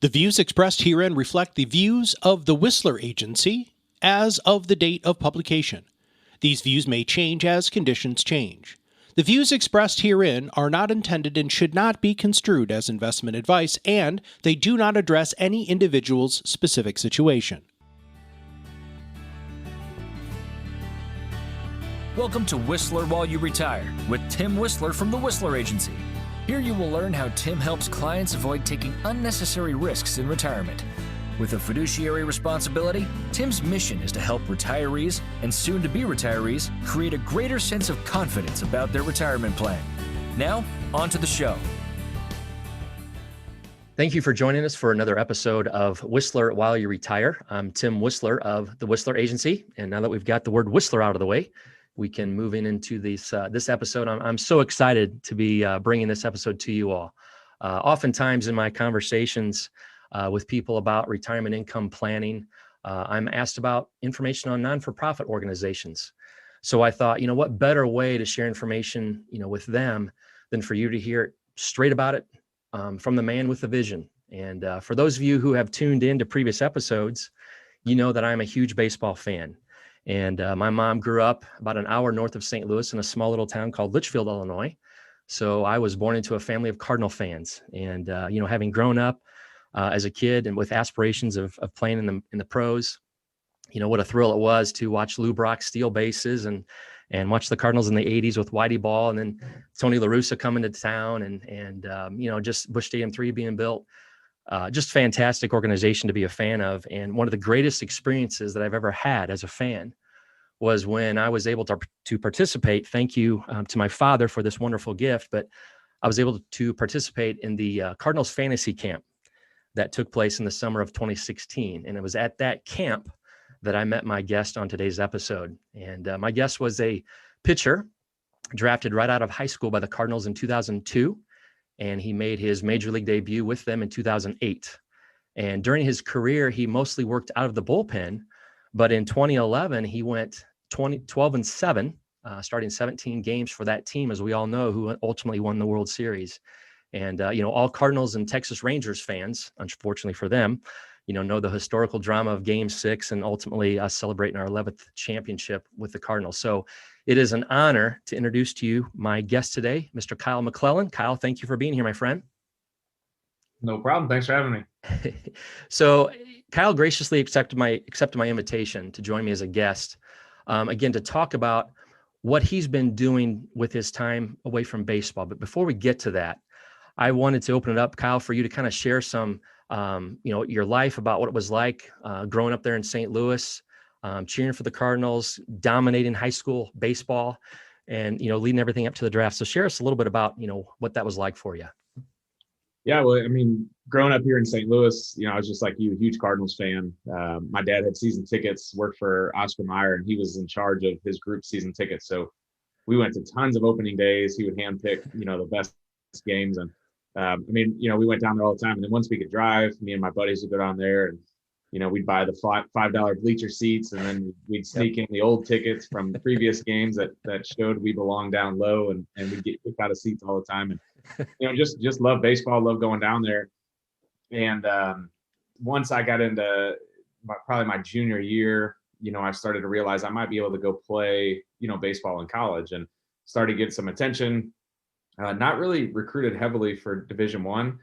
The views expressed herein reflect the views of the Whisler Agency as of the date of publication. These views may change as conditions change. The views expressed herein are not intended and should not be construed as investment advice, and they do not address any individual's specific situation. Welcome to Whisler While You Retire with Tim Whisler from the Whisler Agency. Here you will learn how Tim helps clients avoid taking unnecessary risks in retirement. With a fiduciary responsibility, Tim's mission is to help retirees and soon-to-be retirees create a greater sense of confidence about their retirement plan. Now, on to the show. Thank you for joining us for another episode of Whisler While You Retire. I'm Tim Whisler of the Whisler Agency, and now that we've got the word Whisler out of the way, we can move into this episode. I'm so excited to be bringing this episode to you all. Oftentimes in my conversations with people about retirement income planning, I'm asked about information on non-for-profit organizations. So I thought, what better way to share information, with them than for you to hear straight about it from the man with the vision. And for those of you who have tuned in to previous episodes, you know that I'm a huge baseball fan. And my mom grew up about an hour north of St. Louis in a small little town called Litchfield, Illinois. So I was born into a family of Cardinal fans. And, having grown up as a kid and with aspirations of playing in the pros, what a thrill it was to watch Lou Brock steal bases and watch the Cardinals in the 80s with Whitey Ball, and then Tony La Russa coming to town and just Busch Stadium 3 being built. Just fantastic organization to be a fan of. And one of the greatest experiences that I've ever had as a fan was when I was able to participate. Thank you to my father for this wonderful gift, but I was able to participate in the Cardinals fantasy camp that took place in the summer of 2016. And it was at that camp that I met my guest on today's episode. And my guest was a pitcher drafted right out of high school by the Cardinals in 2002. And he made his major league debut with them in 2008. And during his career, he mostly worked out of the bullpen. But in 2011, he went 12-7, starting 17 games for that team, as we all know, who ultimately won the World Series. And, all Cardinals and Texas Rangers fans, unfortunately for them, know the historical drama of Game 6 and ultimately us celebrating our 11th championship with the Cardinals. So it is an honor to introduce to you my guest today, Mr. Kyle McClellan. Kyle, thank you for being here, my friend. No problem. Thanks for having me. So Kyle graciously accepted my invitation to join me as a guest, again, to talk about what he's been doing with his time away from baseball. But before we get to that, I wanted to open it up, Kyle, for you to kind of share some, your life, about what it was like growing up there in St. Louis, cheering for the Cardinals, dominating high school baseball, and, leading everything up to the draft. So share us a little bit about, what that was like for you. Yeah, well, growing up here in St. Louis, I was just like you, a huge Cardinals fan. My dad had season tickets, worked for Oscar Mayer, and he was in charge of his group season tickets. So we went to tons of opening days. He would handpick, the best games. And we went down there all the time. And then once we could drive, me and my buddies would go down there and, we'd buy the $5 bleacher seats, and then we'd sneak in the old tickets from previous games that showed we belonged down low, and we'd get kicked out of seats all the time. And, just love baseball, love going down there. And once I got into probably my junior year, I started to realize I might be able to go play, baseball in college, and started getting some attention. Not really recruited heavily for Division I.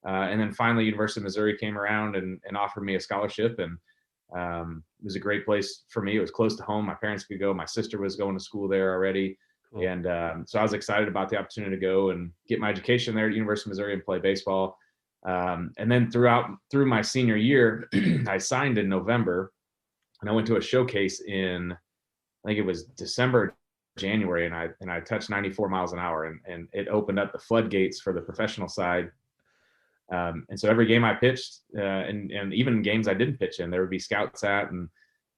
And then finally, University of Missouri came around and offered me a scholarship. And it was a great place for me. It was close to home. My parents could go. My sister was going to school there already. Cool. And so I was excited about the opportunity to go and get my education there at University of Missouri and play baseball. And then through my senior year, I signed in November, and I went to a showcase in, I think it was December, January, and I touched 94 miles an hour, and it opened up the floodgates for the professional side. And so every game I pitched, and even games I didn't pitch in, there would be scouts at, and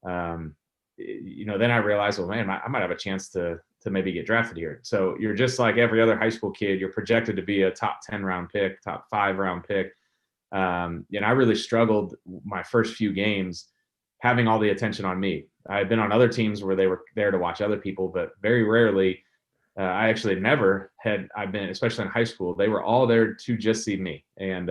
then I realized, well, man, I might have a chance to maybe get drafted here. So you're just like every other high school kid. You're projected to be a top 10 round pick, top 5 round pick. I really struggled my first few games having all the attention on me. I had been on other teams where they were there to watch other people, but very rarely I actually never had, I've been, especially in high school, they were all there to just see me. And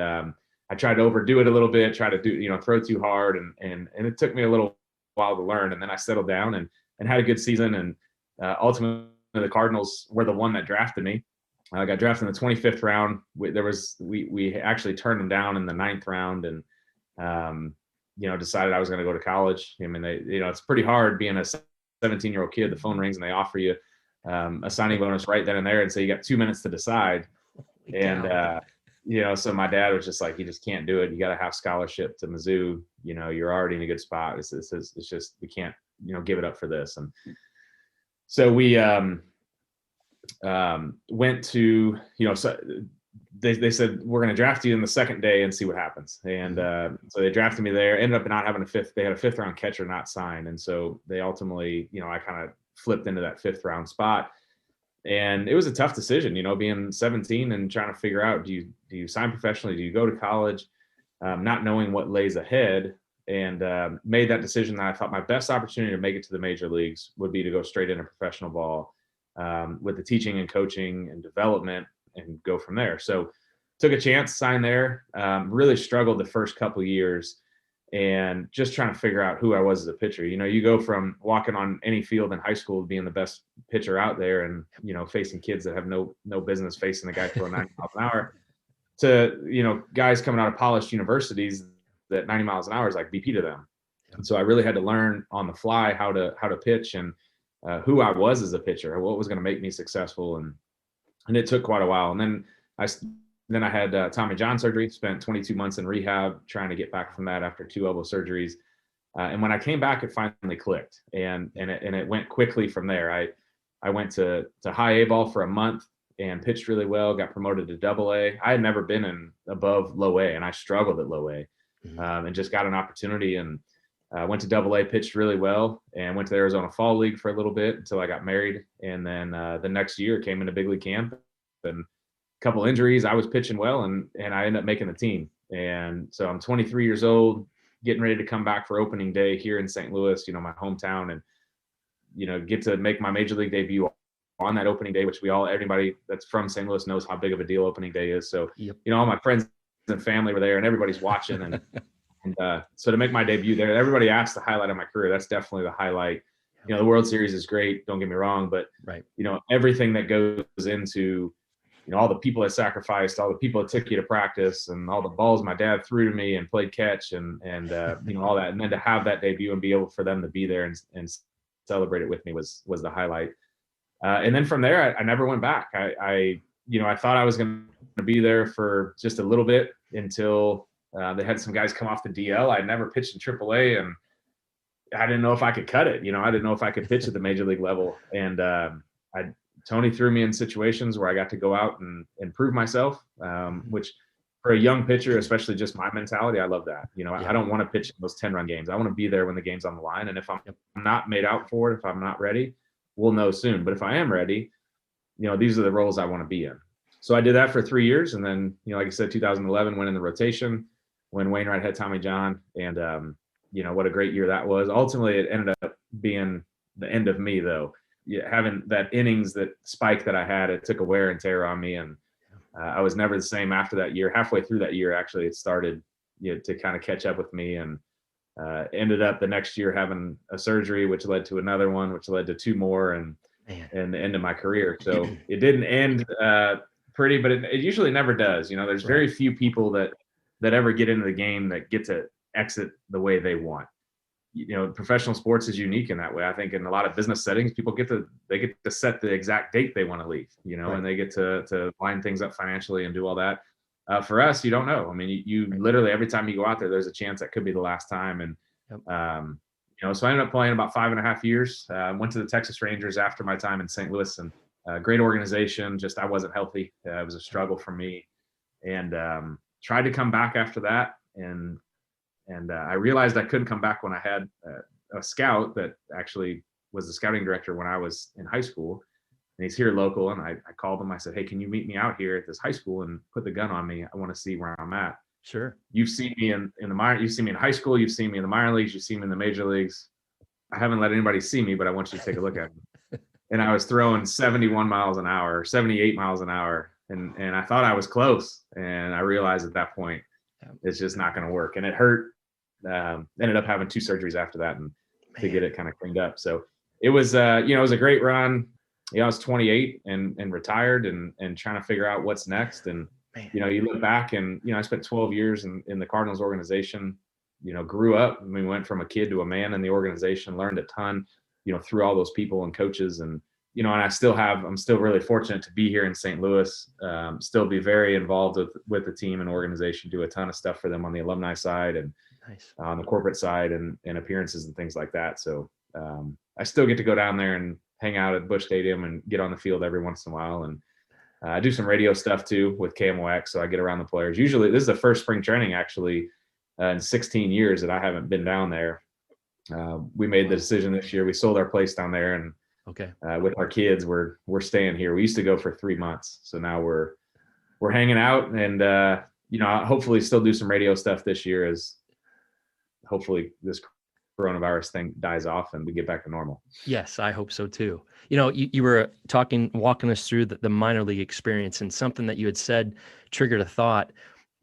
I tried to overdo it a little bit, try to throw too hard. And it took me a little while to learn. And then I settled down and had a good season. And ultimately the Cardinals were the one that drafted me. I got drafted in the 25th round. We actually turned them down in the 9th round and, decided I was going to go to college. I mean, it's pretty hard being a 17-year-old kid. The phone rings and they offer you a signing bonus right then and there. And so you got 2 minutes to decide. And, so my dad was just like, you just can't do it. You got to have scholarship to Mizzou. You're already in a good spot. It's just, we can't, give it up for this. And so we went to, so they said, we're going to draft you in the second day and see what happens. And so they drafted me there, ended up not having they had a 5th round catcher not signed. And so they ultimately, I kind of flipped into that 5th round spot. And it was a tough decision, being 17 and trying to figure out, do you sign professionally? Do you go to college? Not knowing what lays ahead, and made that decision that I thought my best opportunity to make it to the major leagues would be to go straight into professional ball with the teaching and coaching and development and go from there. So took a chance, signed there, really struggled the first couple of years and just trying to figure out who I was as a pitcher. You go from walking on any field in high school to being the best pitcher out there and, facing kids that have no business facing the guy throwing 90 miles an hour to, guys coming out of polished universities that 90 miles an hour is like BP to them. And so I really had to learn on the fly how to pitch and who I was as a pitcher, what was going to make me successful. And it took quite a while. And then I had Tommy John surgery, spent 22 months in rehab, trying to get back from that after 2 elbow surgeries. And when I came back, it finally clicked and it went quickly from there. I went to high A ball for a month and pitched really well, got promoted to double A. I had never been above low A and I struggled at low A and just got an opportunity and went to double A, pitched really well and went to the Arizona Fall League for a little bit until I got married. And then the next year came into big league camp and couple injuries. I was pitching well and I ended up making the team. And so I'm 23 years old, getting ready to come back for opening day here in St. Louis, my hometown, and, get to make my major league debut on that opening day, which everybody that's from St. Louis knows how big of a deal opening day is. So, all my friends and family were there and everybody's watching. And so to make my debut there, everybody asked the highlight of my career. That's definitely the highlight. The World Series is great. Don't get me wrong, but everything that goes into, all the people that sacrificed, all the people that took you to practice and all the balls my dad threw to me and played catch and all that. And then to have that debut and be able for them to be there and celebrate it with me was the highlight. And then from there, I never went back. I thought I was going to be there for just a little bit until they had some guys come off the DL. I'd never pitched in AAA and I didn't know if I could cut it. I didn't know if I could pitch at the major league level. And Tony threw me in situations where I got to go out and prove myself, which for a young pitcher, especially just my mentality, I love that. I don't want to pitch those 10-run games. I want to be there when the game's on the line. And if I'm not made out for it, if I'm not ready, we'll know soon. But if I am ready, these are the roles I want to be in. So I did that for 3 years. And then, like I said, 2011 went in the rotation when Wainwright had Tommy John. And, what a great year that was. Ultimately, it ended up being the end of me, though. Having that innings, that spike that I had, it took a wear and tear on me. And I was never the same after that year. Halfway through that year, actually, it started to kind of catch up with me and ended up the next year having a surgery, which led to another one, which led to 2 more and the end of my career. So it didn't end pretty, but it usually never does. There's very few people that ever get into the game that get to exit the way they want. Professional sports is unique in that way. I think in a lot of business settings, people get to set the exact date they want to leave, and they get to line things up financially and do all that. For us, you don't know. I mean, you literally, every time you go out there, there's a chance that could be the last time. And, so I ended up playing about 5.5 years, went to the Texas Rangers after my time in St. Louis and great organization. Just, I wasn't healthy. It was a struggle for me and tried to come back after that. And I realized I couldn't come back when I had a scout that actually was the scouting director when I was in high school. And he's here local. And I called him. I said, hey, can you meet me out here at this high school and put the gun on me? I want to see where I'm at. Sure. You've seen me in the minor. You've seen me in high school. You've seen me in the minor leagues. You've seen me in the major leagues. I haven't let anybody see me, but I want you to take a look at me. And I was throwing 71 miles an hour, 78 miles an hour. And I thought I was close. And I realized at that point, It's just not going to work. And it hurt. Ended up having 2 surgeries after that and to get it kind of cleaned up. So it was, it was a great run. I was 28 and retired and trying to figure out what's next. And, you look back and, I spent 12 years in the Cardinals organization, grew up. We went from a kid to a man in the organization, learned a ton, through all those people and coaches. And, and I'm still really fortunate to be here in St. Louis, still be very involved with the team and organization, do a ton of stuff for them on the alumni side and on the corporate side and appearances and things like that. So I still get to go down there and hang out at Busch Stadium and get on the field every once in a while. And I do some radio stuff too with KMOX. So I get around the players. Usually this is the first spring training actually in 16 years that I haven't been down there. We made the decision this year. We sold our place down there and with our kids, we're staying here. We used to go for 3 months. So now we're hanging out and, hopefully still do some radio stuff this year as hopefully this coronavirus thing dies off and we get back to normal. Yes, I hope so too. You were walking us through the minor league experience, and something that you had said triggered a thought.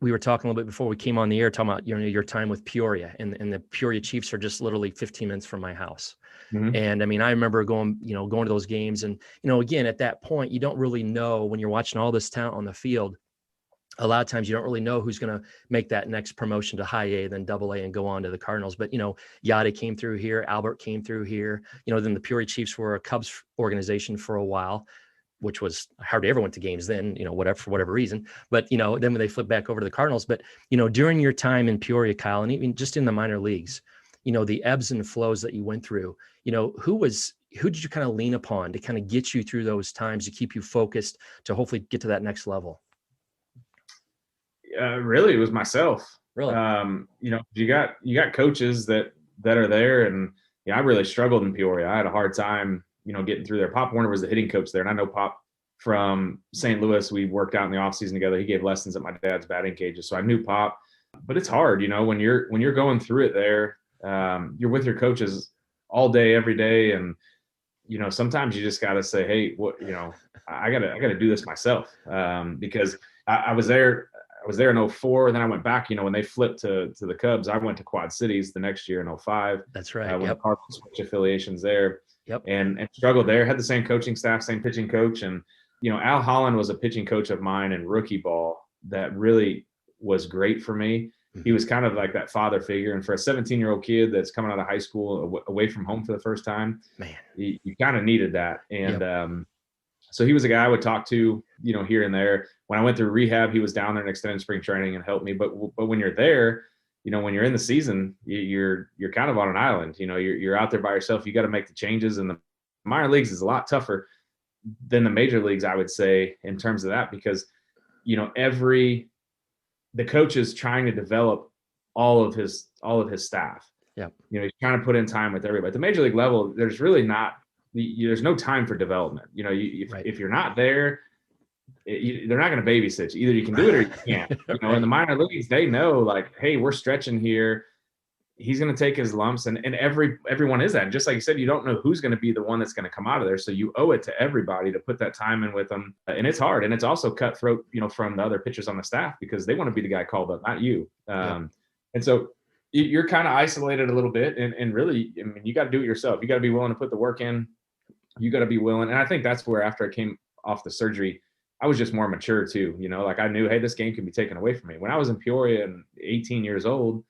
We were talking a little bit before we came on the air, talking about your time with Peoria, and the Peoria Chiefs are just literally 15 minutes from my house. Mm-hmm. And I mean, I remember going to those games, and again, at that point, you don't really know when you're watching all this talent on the field. A lot of times you don't really know who's going to make that next promotion to high A, then double A and go on to the Cardinals. But, Yadi came through here, Albert came through here, then the Peoria Chiefs were a Cubs organization for a while, which was hardly ever went to games then, for whatever reason. But, then when they flipped back over to the Cardinals, but, during your time in Peoria, Kyle, and even just in the minor leagues, the ebbs and flows that you went through, who did you kind of lean upon to kind of get you through those times, to keep you focused, to hopefully get to that next level? Really, it was myself. Really, you got coaches that are there, and I really struggled in Peoria. I had a hard time, getting through there. Pop Warner was the hitting coach there, and I know Pop from St. Louis. We worked out in the off season together. He gave lessons at my dad's batting cages, so I knew Pop. But it's hard, when you're going through it there. You're with your coaches all day, every day, and sometimes you just got to say, hey, what I gotta do this myself, because I was there. I was there in 2004, and then I went back, when they flipped to the Cubs, I went to Quad Cities the next year in 2005. That's right. When the Cardinals switched affiliations there. Yep. And struggled there, had the same coaching staff, same pitching coach. And, Al Holland was a pitching coach of mine in rookie ball that really was great for me. Mm-hmm. He was kind of like that father figure. And for a 17-year-old kid that's coming out of high school away from home for the first time, man, you kind of needed that. And, so he was a guy I would talk to, here and there. When I went through rehab, he was down there in extended spring training and helped me. But when you're there, when you're in the season, you're kind of on an island. You're out there by yourself. You got to make the changes. And the minor leagues is a lot tougher than the major leagues, I would say, in terms of that, because the coach is trying to develop all of his staff. Yeah. He's trying to put in time with everybody. At the major league level, there's really not. There's no time for development. If you're not there, they're not going to babysit you. Either you can do it or you can't. In the minor leagues, they know, like, hey, we're stretching here. He's going to take his lumps, and everyone is that. And just like you said, you don't know who's going to be the one that's going to come out of there. So you owe it to everybody to put that time in with them. And it's hard, and it's also cutthroat, from the other pitchers on the staff, because they want to be the guy called up, not you. And so you're kind of isolated a little bit, and really, I mean, you got to do it yourself. You got to be willing to put the work in. You got to be willing. And I think that's where, after I came off the surgery, I was just more mature too. Like, I knew, hey, this game can be taken away from me. When I was in Peoria and 18 years old,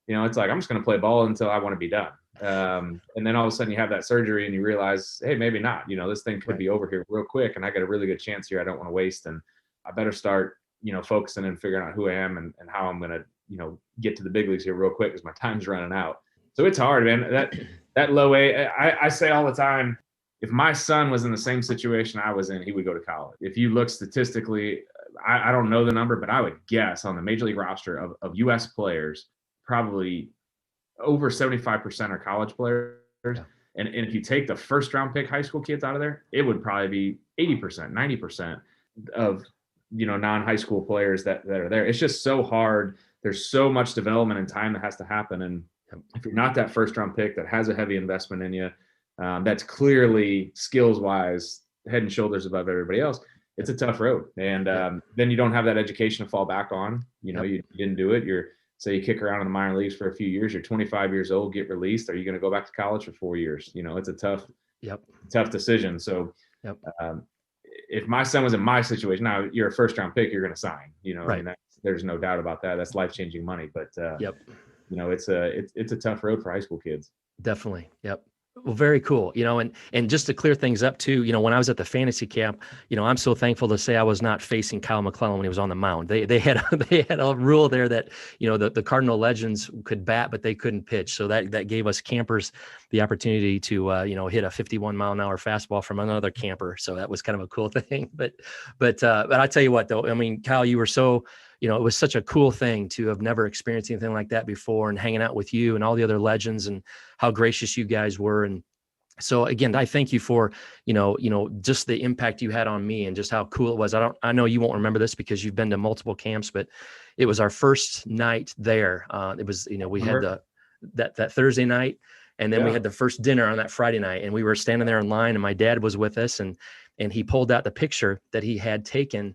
it's like, I'm just going to play ball until I want to be done. And then all of a sudden you have that surgery and you realize, hey, maybe not, this thing could be over here real quick, and I got a really good chance here I don't want to waste. And I better start, focusing and figuring out who I am and how I'm going to, get to the big leagues here real quick, because my time's running out. So it's hard, man. That low A, I say all the time, if my son was in the same situation I was in, he would go to college. If you look statistically, I don't know the number, but I would guess on the major league roster of U.S. players, probably over 75% are college players. Yeah. And if you take the first round pick high school kids out of there, it would probably be 80%, 90% of, non-high school players that are there. It's just so hard. There's so much development and time that has to happen. And if you're not that first round pick that has a heavy investment in you, that's clearly skills wise head and shoulders above everybody else, it's a tough road. And then you don't have that education to fall back on. You didn't do it. So you kick around in the minor leagues for a few years. You're 25 years old, get released. Are you going to go back to college for 4 years? It's a tough decision. So if my son was in my situation, now you're a first round pick, you're going to sign. Right. I mean, there's no doubt about that. That's life-changing money. But it's a tough road for high school kids. Definitely. Yep. Well, very cool. And just to clear things up too, when I was at the fantasy camp, I'm so thankful to say I was not facing Kyle McClellan when he was on the mound. They had a rule there that, the Cardinal legends could bat, but they couldn't pitch. So that gave us campers the opportunity to, hit a 51-mile-an-hour fastball from another camper. So that was kind of a cool thing. But I tell you what, though, I mean, Kyle, you were so, it was such a cool thing to have never experienced anything like that before, and hanging out with you and all the other legends and how gracious you guys were. And so again, I thank you for, just the impact you had on me and just how cool it was. I know you won't remember this because you've been to multiple camps, but it was our first night there. It was, we had that Thursday night, and then we had the first dinner on that Friday night, and we were standing there in line, and my dad was with us, and he pulled out the picture that he had taken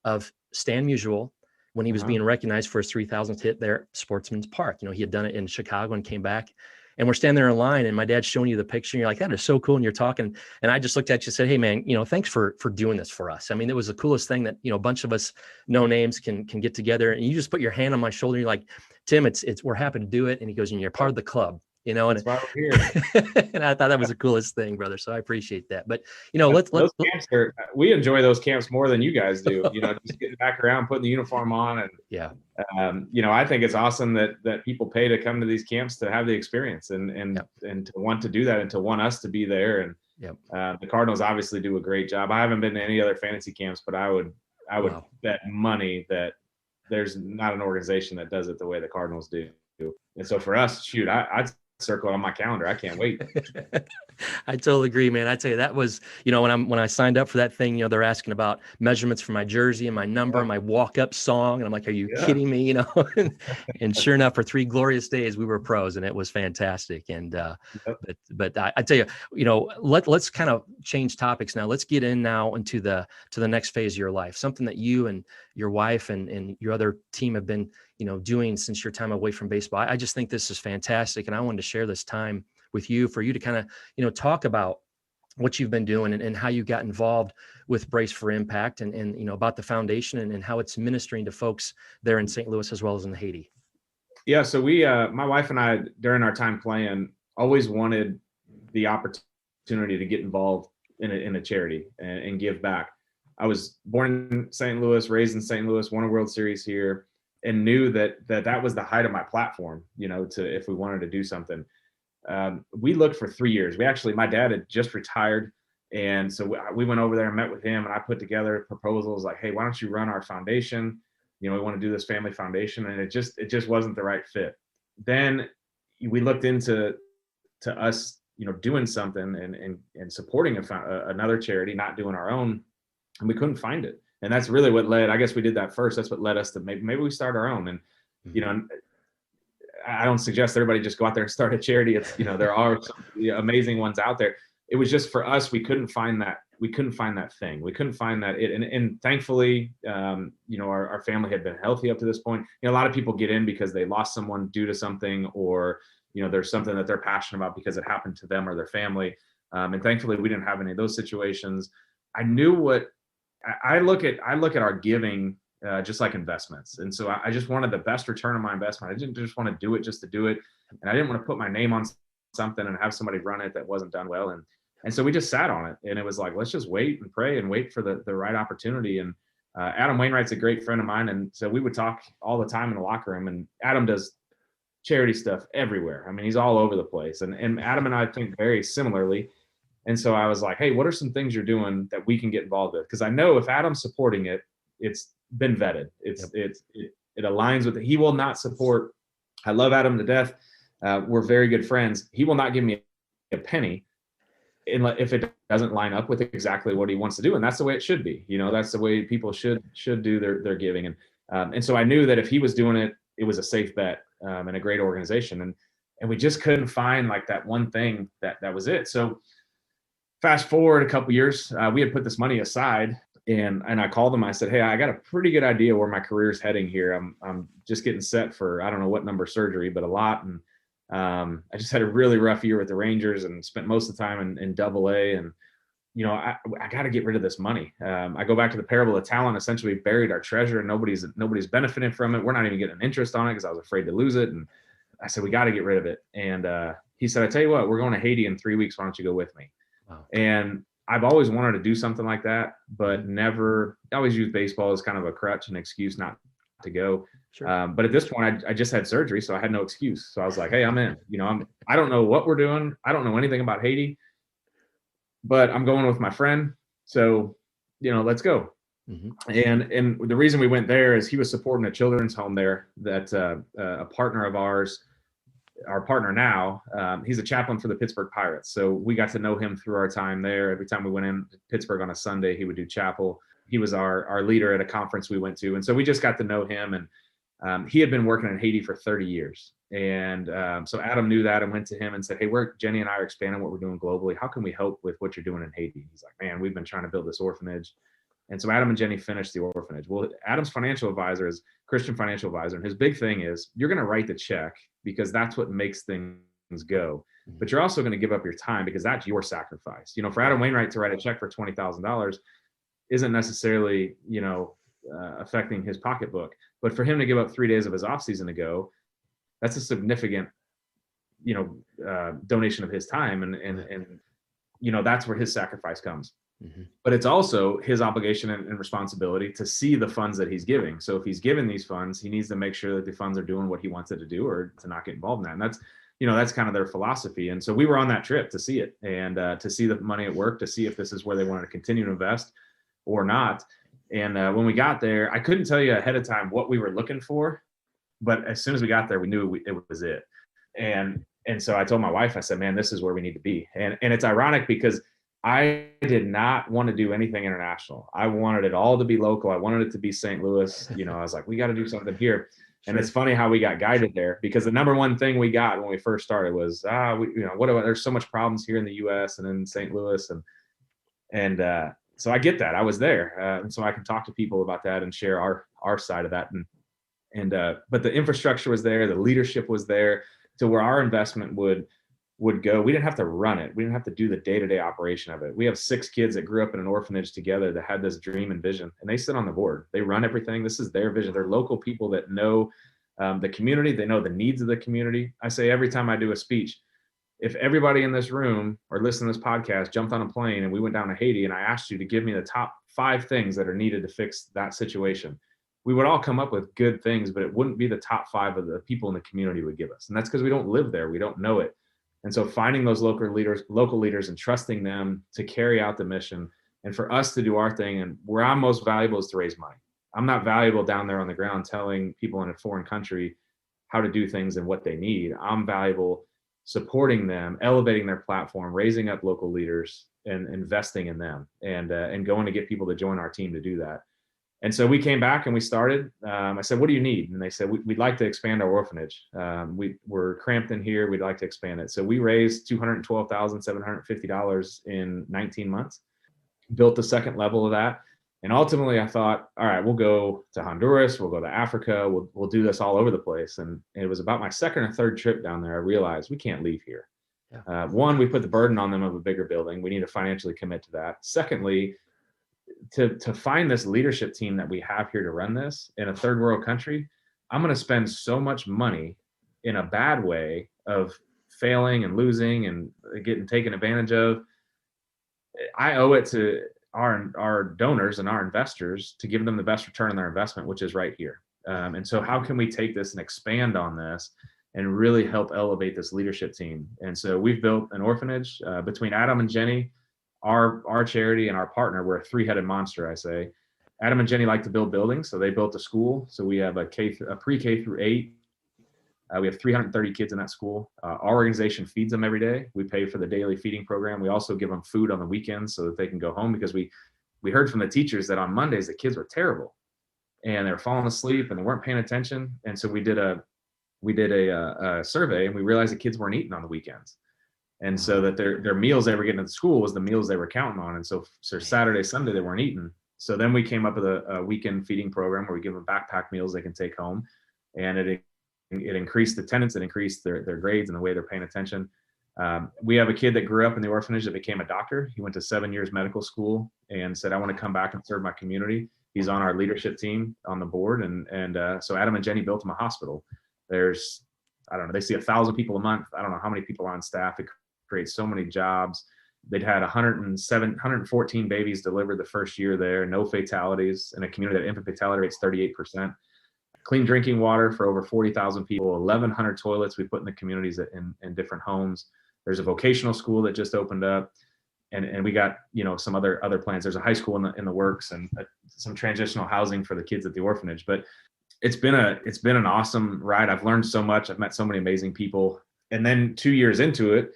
of Stan Musial when he was being recognized for his 3,000th hit there at Sportsman's Park. He had done it in Chicago and came back, and we're standing there in line, and my dad's showing you the picture, and you're like, that is so cool. And you're talking, and I just looked at you and said, hey man, thanks for doing this for us. I mean, it was the coolest thing that, a bunch of us no names can get together, and you just put your hand on my shoulder. And you're like, Tim, it's we're happy to do it. And he goes, and you're part of the club. And, That's why we're here. and I thought that was the coolest thing, brother. So I appreciate that. But, those camps we enjoy those camps more than you guys do, just getting back around, putting the uniform on. And, I think it's awesome that people pay to come to these camps to have the experience and to want to do that and to want us to be there. And the Cardinals obviously do a great job. I haven't been to any other fantasy camps, but I would bet money that there's not an organization that does it the way the Cardinals do. And so for us, shoot, I'd circle it on my calendar. I can't wait. I totally agree, man. I tell you, that was, when I signed up for that thing, they're asking about measurements for my jersey and my number, my walk-up song. And I'm like, are you kidding me? And sure enough, for 3 glorious days, we were pros, and it was fantastic. And, but I tell you, let's kind of change topics now. Let's get in now into the next phase of your life, something that you and your wife and your other team have been, doing since your time away from baseball. I just think this is fantastic. And I wanted to share this time with you for you to kind of, talk about what you've been doing and how you got involved with Brace for Impact and about the foundation and how it's ministering to folks there in St. Louis as well as in Haiti. Yeah. So we, my wife and I, during our time playing, always wanted the opportunity to get involved in a charity and give back. I was born in St. Louis, raised in St. Louis, won a World Series here, and knew that was the height of my platform, if we wanted to do something. We looked for 3 years. My dad had just retired. And so we went over there and met with him, and I put together proposals like, hey, why don't you run our foundation? We want to do this family foundation. And it just wasn't the right fit. Then we looked into us, doing something and supporting another charity, not doing our own, and we couldn't find it. And that's really what led, I guess we did that first. That's what led us to maybe we start our own. And, I don't suggest everybody just go out there and start a charity. It's, there are some amazing ones out there. It was just for us, we couldn't find that. We couldn't find that thing. We couldn't find that. And thankfully, our family had been healthy up to this point. A lot of people get in because they lost someone due to something, or, there's something that they're passionate about because it happened to them or their family. And thankfully we didn't have any of those situations. I knew I look at our giving just like investments. And so I just wanted the best return on my investment. I didn't just want to do it just to do it. And I didn't want to put my name on something and have somebody run it that wasn't done well. And so we just sat on it, and it was like, let's just wait and pray and wait for the right opportunity. And Adam Wainwright's a great friend of mine. And so we would talk all the time in the locker room, and Adam does charity stuff everywhere. I mean, he's all over the place. And Adam and I think very similarly. And so I was like, hey, what are some things you're doing that we can get involved with? Because I know if Adam's supporting it, it's been vetted. It aligns with it. He will not support. I love Adam to death. We're very good friends. He will not give me a penny if it doesn't line up with exactly what he wants to do. And that's the way it should be. That's the way people should do their giving. And so I knew that if he was doing it, it was a safe bet and a great organization. And we just couldn't find like that one thing that was it. So fast forward a couple years, we had put this money aside. And I called them. I said, hey, I got a pretty good idea where my career's heading here. I'm just getting set for, I don't know what number surgery, but a lot. And I just had a really rough year with the Rangers and spent most of the time in Double-A. And I got to get rid of this money. I go back to the parable of talent. Essentially, we buried our treasure, and nobody's benefiting from it. We're not even getting interest on it because I was afraid to lose it. And I said, we got to get rid of it. And he said, I tell you what, we're going to Haiti in 3 weeks. Why don't you go with me? Wow. And I've always wanted to do something like that, but never. I always used baseball as kind of a crutch, an excuse not to go. Sure. But at this point, I just had surgery, so I had no excuse. So I was like, hey, I'm in. I don't know what we're doing. I don't know anything about Haiti, but I'm going with my friend. So, let's go. Mm-hmm. And the reason we went there is he was supporting a children's home there that a partner of ours, our partner now, he's a chaplain for the Pittsburgh Pirates. So we got to know him through our time there. Every time we went in Pittsburgh on a Sunday, he would do chapel. He was our leader at a conference we went to. And so we just got to know him. And he had been working in Haiti for 30 years. And so Adam knew that and went to him and said, hey, Jenny and I are expanding what we're doing globally. How can we help with what you're doing in Haiti? He's like, man, we've been trying to build this orphanage. And so Adam and Jenny finished the orphanage. Well, Adam's financial advisor is Christian financial advisor. And his big thing is you're going to write the check because that's what makes things go. But you're also going to give up your time because that's your sacrifice. For Adam Wainwright to write a check for $20,000 isn't necessarily, affecting his pocketbook. But for him to give up 3 days of his off season to go, that's a significant, donation of his time. And that's where his sacrifice comes. Mm-hmm. But it's also his obligation and responsibility to see the funds that he's giving. So if he's given these funds, he needs to make sure that the funds are doing what he wants it to do, or to not get involved in that. And that's kind of their philosophy. And so we were on that trip to see it and to see the money at work, to see if this is where they wanted to continue to invest or not. And when we got there, I couldn't tell you ahead of time what we were looking for, but as soon as we got there, we knew it was it. And so I told my wife, I said, man, this is where we need to be. And it's ironic because I did not want to do anything international. I wanted it all to be local. I wanted it to be St. Louis. I was like, we got to do something here. Sure. And it's funny how we got guided there, because the number one thing we got when we first started was, there's so much problems here in the U.S. and in St. Louis. And so I get that. I was there. And so I can talk to people about that and share our side of that. But the infrastructure was there. The leadership was there to where our investment would go. We didn't have to run it. We didn't have to do the day-to-day operation of it. We have 6 kids that grew up in an orphanage together that had this dream and vision, and they sit on the board. They run everything. This is their vision. They're local people that know the community. They know the needs of the community. I say every time I do a speech, if everybody in this room or listen to this podcast jumped on a plane and we went down to Haiti and I asked you to give me the top 5 things that are needed to fix that situation, we would all come up with good things, but it wouldn't be the top 5 of the people in the community would give us. And that's because we don't live there. We don't know it. And so finding those local leaders and trusting them to carry out the mission, and for us to do our thing. And where I'm most valuable is to raise money. I'm not valuable down there on the ground telling people in a foreign country how to do things and what they need. I'm valuable supporting them, elevating their platform, raising up local leaders, and investing in them, and going to get people to join our team to do that. And so we came back and we started. I said, what do you need? And they said, we'd like to expand our orphanage. We're cramped in here. We'd like to expand it. So we raised $212,750 in 19 months, built the second level of that. And ultimately I thought, all right, we'll go to Honduras. We'll go to Africa. We'll do this all over the place. And it was about my second or third trip down there, I realized we can't leave here. Yeah. One, we put the burden on them of a bigger building. We need to financially commit to that. Secondly, to find this leadership team that we have here to run this in a third world country, I'm going to spend so much money in a bad way of failing and losing and getting taken advantage of. I owe it to our donors and our investors to give them the best return on their investment, which is right here. And so how can we take this and expand on this and really help elevate this leadership team? And so we've built an orphanage between Adam and Jenny, our charity, and our partner. We're a 3-headed monster, I say. Adam and Jenny like to build buildings, so they built a school. So we have a pre-K through 8. We have 330 kids in that school. Our organization feeds them every day. We pay for the daily feeding program. We also give them food on the weekends so that they can go home, because we heard from the teachers that on Mondays the kids were terrible and they were falling asleep and they weren't paying attention. And so we did a survey, and we realized the kids weren't eating on the weekends. And so that their meals they were getting at the school was the meals they were counting on. And so Saturday, Sunday, they weren't eating. So then we came up with a weekend feeding program where we give them backpack meals they can take home, and it increased attendance, it increased their grades and the way they're paying attention. We have a kid that grew up in the orphanage that became a doctor. He went to 7 years medical school and said, I want to come back and serve my community. He's on our leadership team on the board. And so Adam and Jenny built him a hospital. There's, I don't know, they see 1,000 people a month. I don't know how many people are on staff. It creates so many jobs. They'd had 114 babies delivered the first year there, no fatalities in a community that infant fatality rate's 38%. Clean drinking water for over 40,000 people, 1,100 toilets we put in the communities in different homes. There's a vocational school that just opened up, and we got, you know, some other plans. There's a high school in the works, and some transitional housing for the kids at the orphanage. But it's been an awesome ride. I've learned so much. I've met so many amazing people. And then 2 years into it,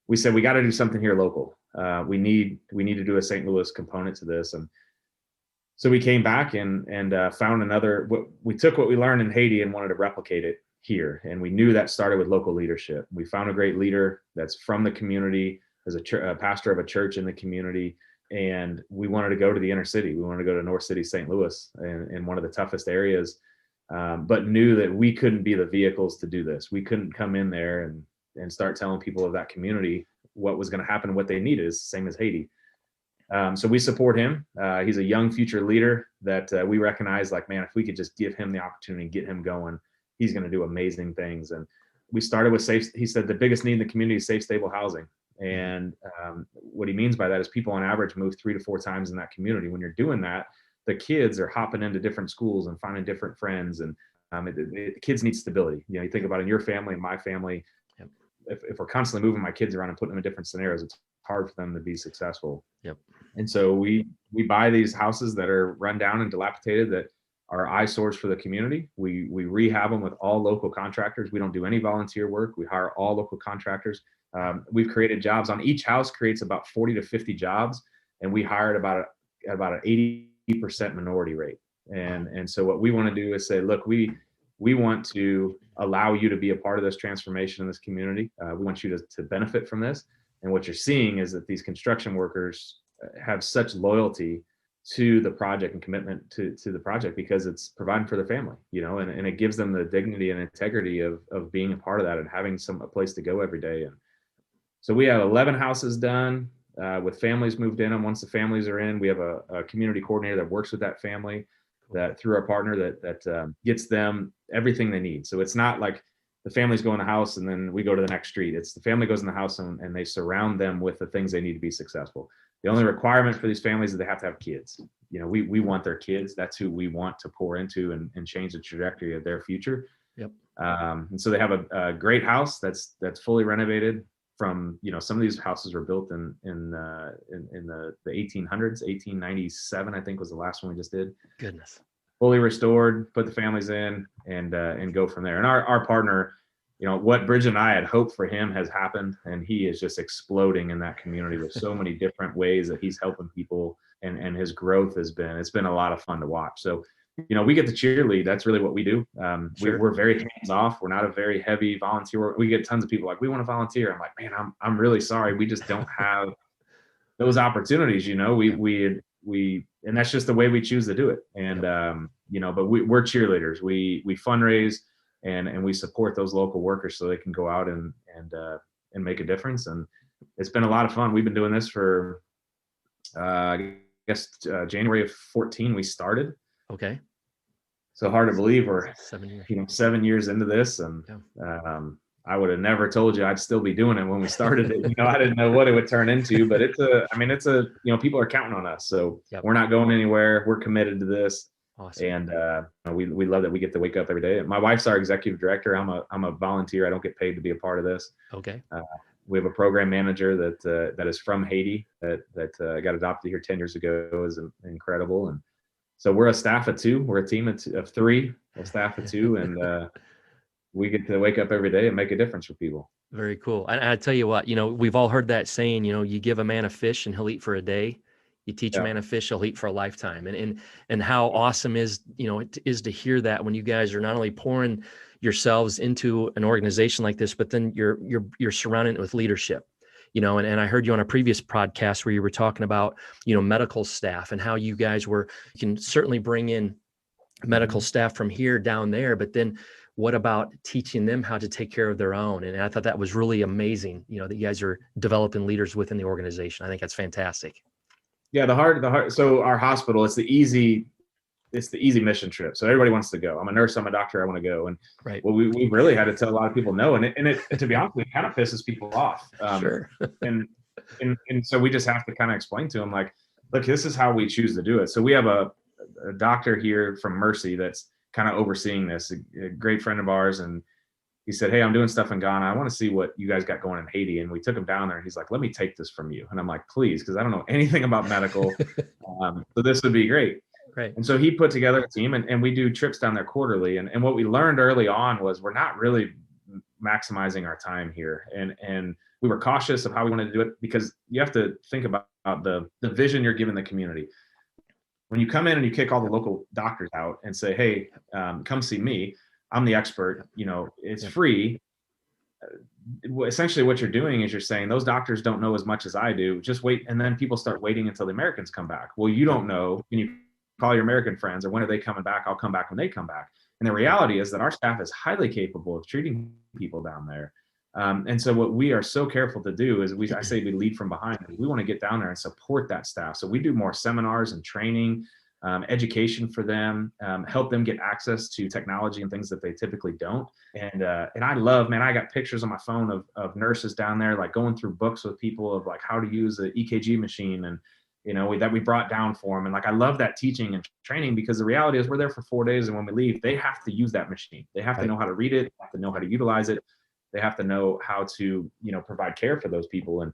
we said we got to do something here local. We need to do a St. Louis component to this. And so we came back and found we took what we learned in Haiti and wanted to replicate it here. And we knew that started with local leadership. We found a great leader that's from the community, as a pastor of a church in the community. And we wanted to go to the inner city. We wanted to go to North City, St. Louis, in one of the toughest areas, but knew that we couldn't be the vehicles to do this. We couldn't come in there and start telling people of that community what was going to happen, what they needed. Is the same as Haiti. So we support him. He's a young future leader that we recognize, like, man, if we could just give him the opportunity and get him going, he's going to do amazing things. And we started with he said the biggest need in the community is safe, stable housing. And what he means by that is people on average move 3 to 4 times in that community. When you're doing that, the kids are hopping into different schools and finding different friends. And the kids need stability. You know, you think about in your family and my family, yep. If we're constantly moving my kids around and putting them in different scenarios, it's hard for them to be successful. Yep. And so we buy these houses that are run down and dilapidated that are eyesores for the community. We rehab them with all local contractors. We don't do any volunteer work. We hire all local contractors. We've created jobs on each house, creates about 40 to 50 jobs, and we hired about an 80% minority rate. And so what we want to do is say, look, we want to allow you to be a part of this transformation in this community. We want you to benefit from this. And what you're seeing is that these construction workers have such loyalty to the project and commitment to the project because it's providing for their family, you know, and it gives them the dignity and integrity of being a part of that and having a place to go every day. And so we have 11 houses done with families moved in. And once the families are in, we have a community coordinator that works with that family, that through our partner that gets them everything they need. So it's not like the families go in the house and then we go to the next street. It's the family goes in the house and they surround them with the things they need to be successful. The only requirement for these families is they have to have kids. You know, we want their kids. That's who we want to pour into and change the trajectory of their future. Yep. And so they have a great house that's fully renovated from, you know, some of these houses were built in the 1800s, 1897, I think was the last one we just did. Goodness. Fully restored, put the families in and go from there. And our partner, you know, what Bridget and I had hoped for him has happened, and he is just exploding in that community with so many different ways that he's helping people, and his growth it's been a lot of fun to watch. So, you know, we get to cheerlead. That's really what we do. Sure. We're very hands off. We're not a very heavy volunteer. We get tons of people like, we want to volunteer. I'm like, man, I'm really sorry. We just don't have those opportunities. You know, we and that's just the way we choose to do it. And, you know, but we're cheerleaders. We fundraise and we support those local workers so they can go out and make a difference. And it's been a lot of fun. We've been doing this for, I guess, January of 14, we started. Okay. So hard to believe we're 7 years. You know, 7 years into this, and I would have never told you I'd still be doing it when we started it. You know, I didn't know what it would turn into, but it's you know, people are counting on us. So we're not going anywhere. We're committed to this. Awesome. And we love that we get to wake up every day. My wife's our executive director. I'm a volunteer. I don't get paid to be a part of this. Okay. We have a program manager that is from Haiti that got adopted here 10 years ago. Is incredible. And so we're a staff of 2. We're a team of 3, a staff of 2, and we get to wake up every day and make a difference for people. Very cool. And I tell you what, you know, we've all heard that saying, you know, you give a man a fish and he'll eat for a day. You teach a man a fish, he'll eat for a lifetime. And how awesome it is to hear that when you guys are not only pouring yourselves into an organization like this, but then you're surrounding it with leadership. and I heard you on a previous podcast where you were talking about, medical staff and how you guys you can certainly bring in medical staff from here down there, but then what about teaching them how to take care of their own? And I thought that was really amazing, that you guys are developing leaders within the organization. I think that's fantastic. Yeah. So our hospital, it's the easy mission trip. So everybody wants to go. I'm a nurse, I'm a doctor, I want to go. And right. Well, we really had to tell a lot of people no. And it to be honest, it kind of pisses people off. Sure. and so we just have to kind of explain to them, like, look, this is how we choose to do it. So we have a doctor here from Mercy that's kind of overseeing this, a great friend of ours. And he said, hey, I'm doing stuff in Ghana. I want to see what you guys got going in Haiti. And we took him down there and he's like, let me take this from you. And I'm like, please, because I don't know anything about medical. So this would be great. Right. And so he put together a team and we do trips down there quarterly. And what we learned early on was we're not really maximizing our time here. And we were cautious of how we wanted to do it, because you have to think about the vision you're giving the community. When you come in and you kick all the local doctors out and say, hey, come see me, I'm the expert, it's free. Essentially what you're doing is you're saying those doctors don't know as much as I do, just wait. And then people start waiting until the Americans come back. Well, you don't know. Can you call your American friends, or when are they coming back? I'll come back when they come back. And the reality is that our staff is highly capable of treating people down there. And so what we are so careful to do is I say we lead from behind. We want to get down there and support that staff. So we do more seminars and training, education for them, help them get access to technology and things that they typically don't. And I love, man, I got pictures on my phone of nurses down there, like going through books with people of like how to use an EKG machine and, that we brought down for them. And like, I love that teaching and training, because the reality is we're there for 4 days. And when we leave, they have to use that machine. They have to know how to read it. They have to know how to utilize it. They have to know how to, provide care for those people. And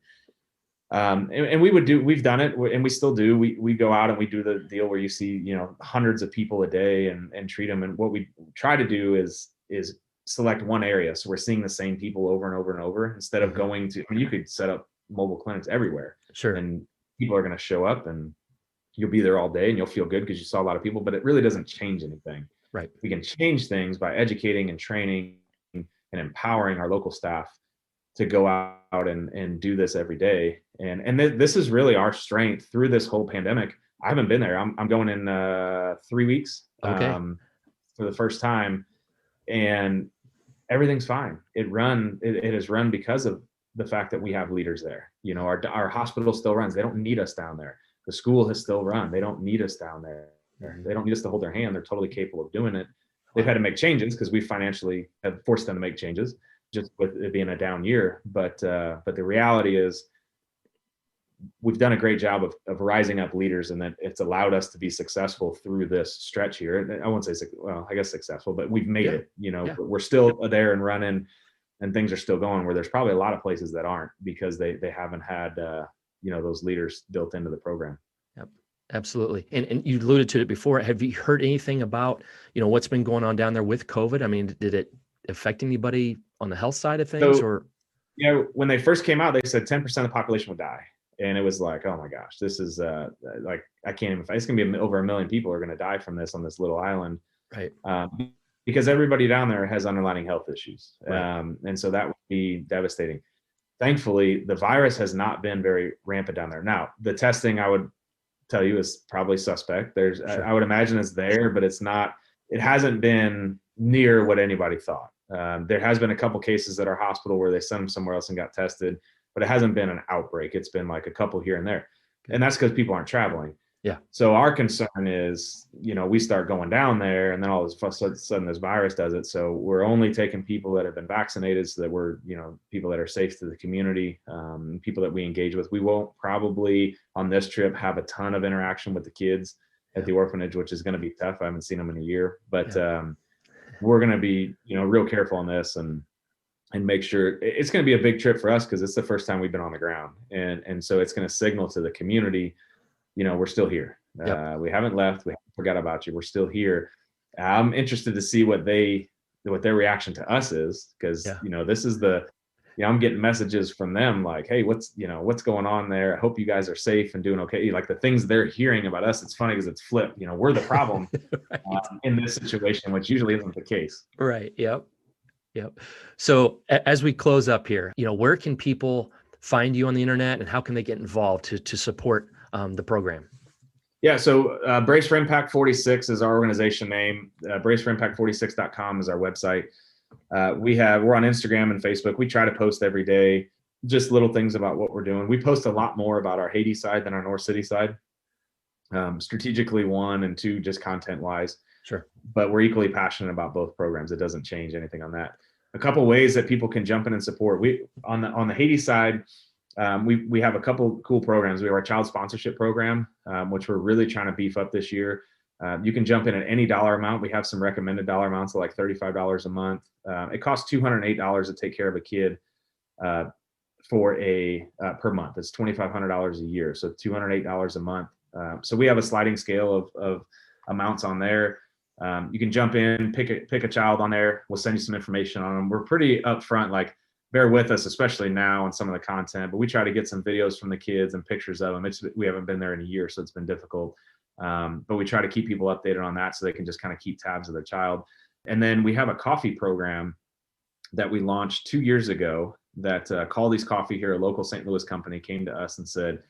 we've done it, and we still do. We go out and we do the deal where you see, hundreds of people a day and treat them. And what we try to do is select one area. So we're seeing the same people over and over and over, instead of going to, you could set up mobile clinics everywhere. Sure. And people are going to show up and you'll be there all day and you'll feel good because you saw a lot of people, but it really doesn't change anything. Right. We can change things by educating and training and empowering our local staff to go out and do this every day. And this is really our strength through this whole pandemic. I haven't been there. I'm going in 3 weeks for the first time, and everything's fine. It has run because of the fact that we have leaders there. Our hospital still runs. They don't need us down there. The school has still run. They don't need us down there. They don't need us to hold their hand. They're totally capable of doing it. They've had to make changes because we financially have forced them to make changes, just with it being a down year. But the reality is we've done a great job of rising up leaders, and that it's allowed us to be successful through this stretch here. I won't say, I guess successful, but we've made it. We're still there and running, and things are still going, where there's probably a lot of places that aren't, because they haven't had those leaders built into the program. Yep, absolutely. And you alluded to it before. Have you heard anything about what's been going on down there with COVID? I mean, did it affect anybody on the health side of things? When they first came out, they said 10% of the population would die, and it was like, oh my gosh, this is like, I can't even. It's gonna be over 1 million people are gonna die from this on this little island, right? Because everybody down there has underlying health issues. Right. And so that would be devastating. Thankfully, the virus has not been very rampant down there. Now, the testing, I would tell you, is probably suspect. Sure. I would imagine it's there, but it hasn't been near what anybody thought. There has been a couple cases at our hospital where they sent them somewhere else and got tested, but it hasn't been an outbreak. It's been like a couple here and there. And that's because people aren't traveling. Yeah. So our concern is, we start going down there, and then all of a sudden this virus does it. So we're only taking people that have been vaccinated, so that we're, people that are safe to the community, people that we engage with. We won't probably on this trip have a ton of interaction with the kids at the orphanage, which is going to be tough. I haven't seen them in a year, but we're going to be, real careful on this and make sure. It's going to be a big trip for us because it's the first time we've been on the ground. And so it's going to signal to the community, we're still here. Yep. We haven't left. We haven't forgot about you. We're still here. I'm interested to see what their reaction to us is, because, this is I'm getting messages from them like, hey, what's going on there? I hope you guys are safe and doing okay. Like the things they're hearing about us, it's funny because it's flipped. We're the problem right. In this situation, which usually isn't the case. Right. Yep. So as we close up here, where can people find you on the internet, and how can they get involved to support the program? Yeah, so Brace for Impact 46 is our organization name. BraceForImpact46.com is our website. We're on Instagram and Facebook. We try to post every day, just little things about what we're doing. We post a lot more about our Haiti side than our North City side. Strategically, one, and two, just content wise. Sure. But we're equally passionate about both programs. It doesn't change anything on that. A couple ways that people can jump in and support. We on the Haiti side, we have a couple cool programs. We have our child sponsorship program, which we're really trying to beef up this year. You can jump in at any dollar amount. We have some recommended dollar amounts of like $35 a month. It costs $208 to take care of a kid per month. It's $2,500 a year, so $208 a month. So we have a sliding scale of amounts on there. You can jump in, pick a child on there. We'll send you some information on them. We're pretty upfront, like bear with us, especially now on some of the content, but we try to get some videos from the kids and pictures of them. We haven't been there in a year, so it's been difficult. But we try to keep people updated on that so they can just kind of keep tabs of their child. And then we have a coffee program that we launched 2 years ago that Caldy's Coffee here, a local St. Louis company, came to us and said,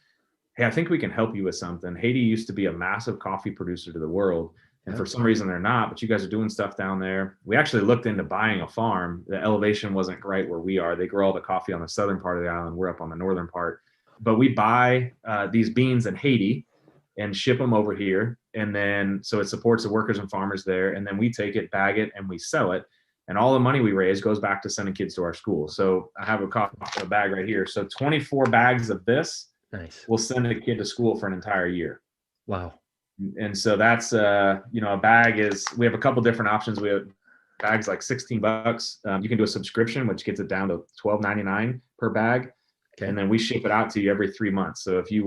hey, I think we can help you with something. Haiti used to be a massive coffee producer to the world. And for some reason they're not, but you guys are doing stuff down there. We actually looked into buying a farm. The elevation wasn't right where we are. They grow all the coffee on the southern part of the island. We're up on the northern part. But we buy these beans in Haiti and ship them over here. And then, so it supports the workers and farmers there. And then we take it, bag it, and we sell it. And all the money we raise goes back to sending kids to our school. So I have a bag right here. So 24 bags of this will send a kid to school for an entire year. Wow. And so that's, a bag we have a couple different options. We have bags like $16. You can do a subscription, which gets it down to $12.99 per bag. Okay. And then we ship it out to you every 3 months. So if you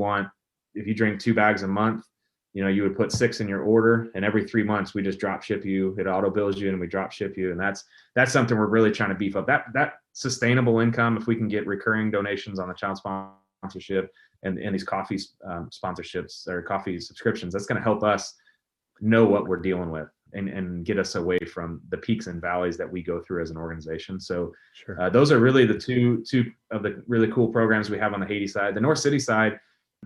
drink 2 bags a month, you would put 6 in your order, and every 3 months we just drop ship you. It auto bills you and we drop ship you. And that's something we're really trying to beef up. That sustainable income, if we can get recurring donations on the child sponsorship and these coffee sponsorships or coffee subscriptions, that's going to help us know what we're dealing with and get us away from the peaks and valleys that we go through as an organization. So sure. Those are really the two of the really cool programs we have on the Haiti side. The North City side,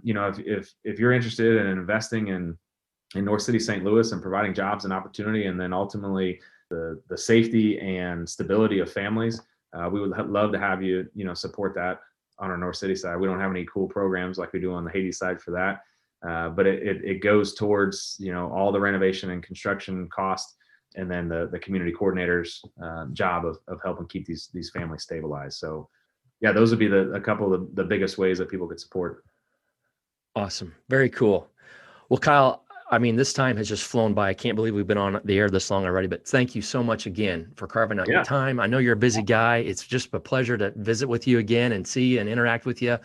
if you're interested in investing in North City, St. Louis, and providing jobs and opportunity, and then ultimately the safety and stability of families, we would love to have you, support that on our North City side. We don't have any cool programs like we do on the Haiti side for that. But it goes towards, all the renovation and construction cost, and then the community coordinator's job of helping keep these families stabilized. So yeah, those would be a couple of the biggest ways that people could support. Awesome. Very cool. Well, Kyle, this time has just flown by. I can't believe we've been on the air this long already, but thank you so much again for carving out your time. I know you're a busy guy. It's just a pleasure to visit with you again and see and interact with you.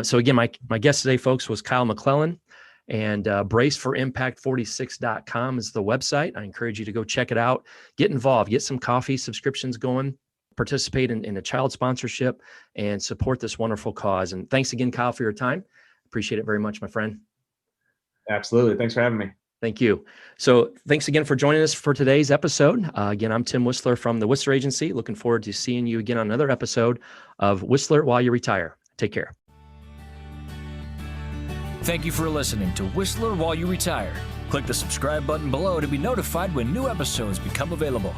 So again, my guest today, folks, was Kyle McClellan, and BraceForImpact46.com is the website. I encourage you to go check it out, get involved, get some coffee subscriptions going, participate in a child sponsorship, and support this wonderful cause. And thanks again, Kyle, for your time. Appreciate it very much, my friend. Absolutely. Thanks for having me. Thank you. So thanks again for joining us for today's episode. Again, I'm Tim Whisler from the Whisler Agency. Looking forward to seeing you again on another episode of Whisler While You Retire. Take care. Thank you for listening to Whisler While You Retire. Click the subscribe button below to be notified when new episodes become available.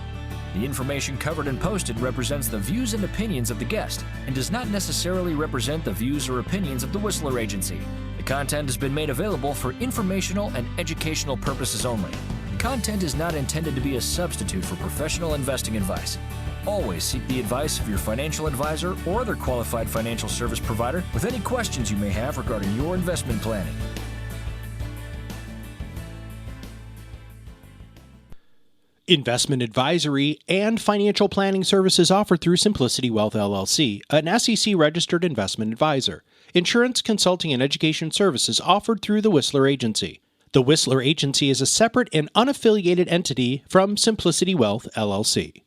The information covered and posted represents the views and opinions of the guest and does not necessarily represent the views or opinions of the Whisler Agency. The content has been made available for informational and educational purposes only. The content is not intended to be a substitute for professional investing advice. Always seek the advice of your financial advisor or other qualified financial service provider with any questions you may have regarding your investment planning. Investment advisory and financial planning services offered through Simplicity Wealth LLC, an SEC-registered investment advisor. Insurance, consulting, and education services offered through the Whisler Agency. The Whisler Agency is a separate and unaffiliated entity from Simplicity Wealth LLC.